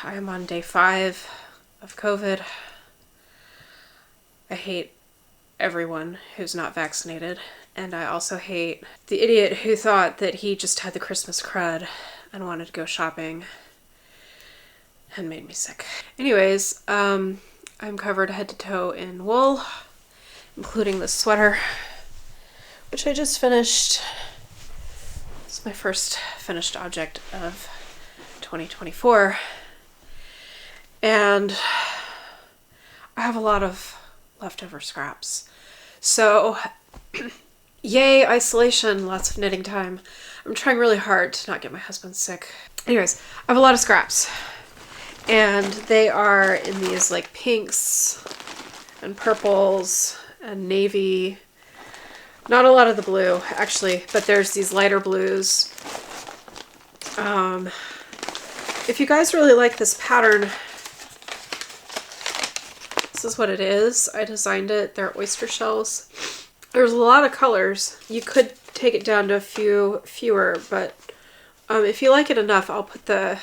I am on day 5 of COVID. I hate everyone who's not vaccinated, and I also hate the idiot who thought that he just had the Christmas crud and wanted to go shopping and made me sick. Anyways, I'm covered head to toe in wool, including this sweater, which I just finished. It's my first finished object of 2024. And I have a lot of leftover scraps. So, yay, isolation, lots of knitting time. I'm trying really hard to not get my husband sick. Anyways, I have a lot of scraps. And they are in these like pinks and purples and navy. Not a lot of the blue, actually, but there's these lighter blues. If you guys really like this pattern, this is what it is. I designed it. They're oyster shells. There's a lot of colors. You could take it down to a few fewer, but if you like it enough, I'll put the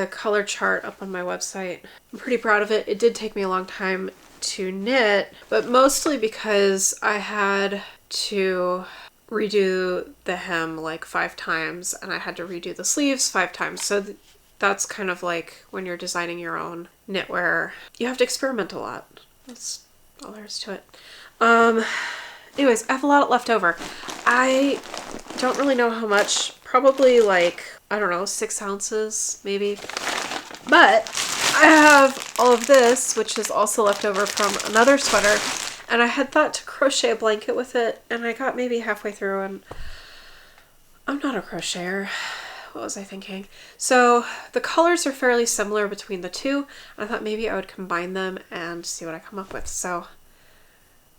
color chart up on my website. I'm pretty proud of it. It did take me a long time to knit, but mostly because I had to redo the hem like 5 times, and I had to redo the sleeves 5 times. So that's kind of like when you're designing your own knitwear, you have to experiment a lot. That's all there is to it. Anyways, I have a lot left over. I don't really know how much, probably like, I don't know, 6 ounces maybe. But I have all of this, which is also left over from another sweater, and I had thought to crochet a blanket with it, and I got maybe halfway through and I'm not a crocheter. What was I thinking? So the colors are fairly similar between the two. I thought maybe I would combine them and see what I come up with. So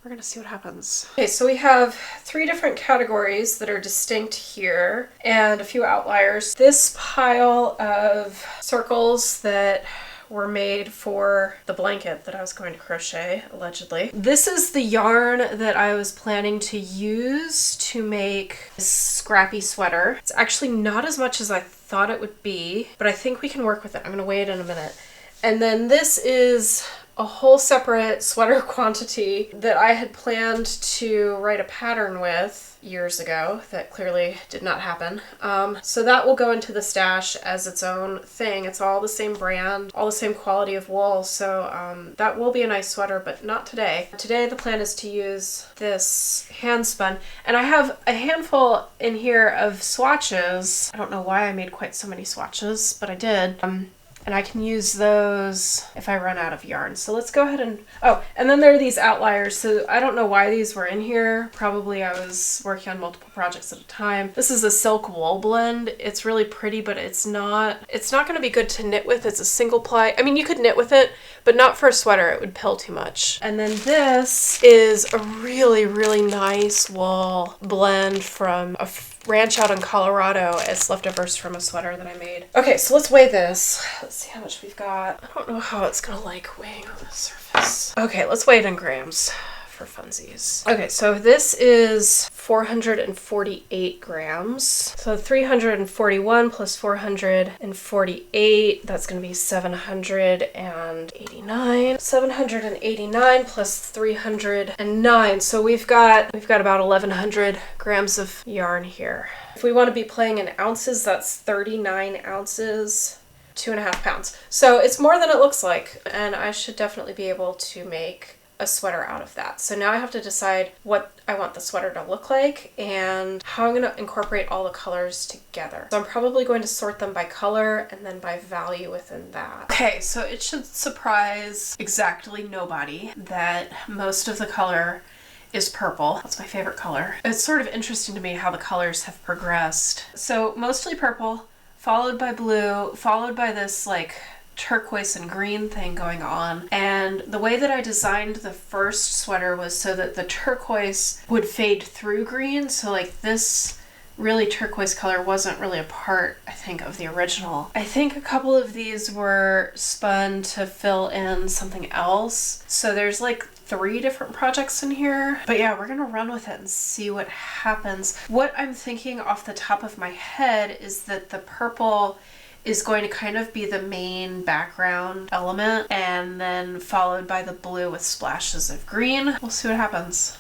we're gonna see what happens. Okay, so we have 3 different categories that are distinct here and a few outliers. This pile of circles that were made for the blanket that I was going to crochet, allegedly. This is the yarn that I was planning to use to make this scrappy sweater. It's actually not as much as I thought it would be, but I think we can work with it. I'm gonna weigh it in a minute. And then this is a whole separate sweater quantity that I had planned to write a pattern with years ago that clearly did not happen. So that will go into the stash as its own thing. It's all the same brand, all the same quality of wool, so that will be a nice sweater, but not today. Today the plan is to use this handspun, and I have a handful in here of swatches. I don't know why I made quite so many swatches, but I did. And I can use those if I run out of yarn. So let's go ahead and, oh, and then there are these outliers. So I don't know why these were in here. Probably I was working on multiple projects at a time. This is a silk wool blend. It's really pretty, but it's not gonna be good to knit with. It's a single ply. I mean, you could knit with it, but not for a sweater. It would pill too much. And then this is a really, really nice wool blend from a ranch out in Colorado as leftovers from a sweater that I made. Okay, so let's weigh this. Let's see how much we've got. I don't know how it's gonna like weighing on the surface. Okay, let's weigh it in grams for funsies. Okay, so this is 448 grams. So 341 plus 448, that's gonna be 789. 789 plus 309. So we've got about 1100 grams of yarn here. If we want to be playing in ounces, that's 39 ounces, 2.5 pounds. So it's more than it looks like, and I should definitely be able to make a sweater out of that. So now I have to decide what I want the sweater to look like and how I'm going to incorporate all the colors together. So I'm probably going to sort them by color and then by value within that. Okay, so it should surprise exactly nobody that most of the color is purple. That's my favorite color. It's sort of interesting to me how the colors have progressed. So mostly purple, followed by blue, followed by this like turquoise and green thing going on. And the way that I designed the first sweater was so that the turquoise would fade through green. So like this really turquoise color wasn't really a part, I think, of the original. I think a couple of these were spun to fill in something else. So there's like 3 different projects in here. But yeah, we're gonna run with it and see what happens. What I'm thinking off the top of my head is that the purple is going to kind of be the main background element, and then followed by the blue with splashes of green. We'll see what happens.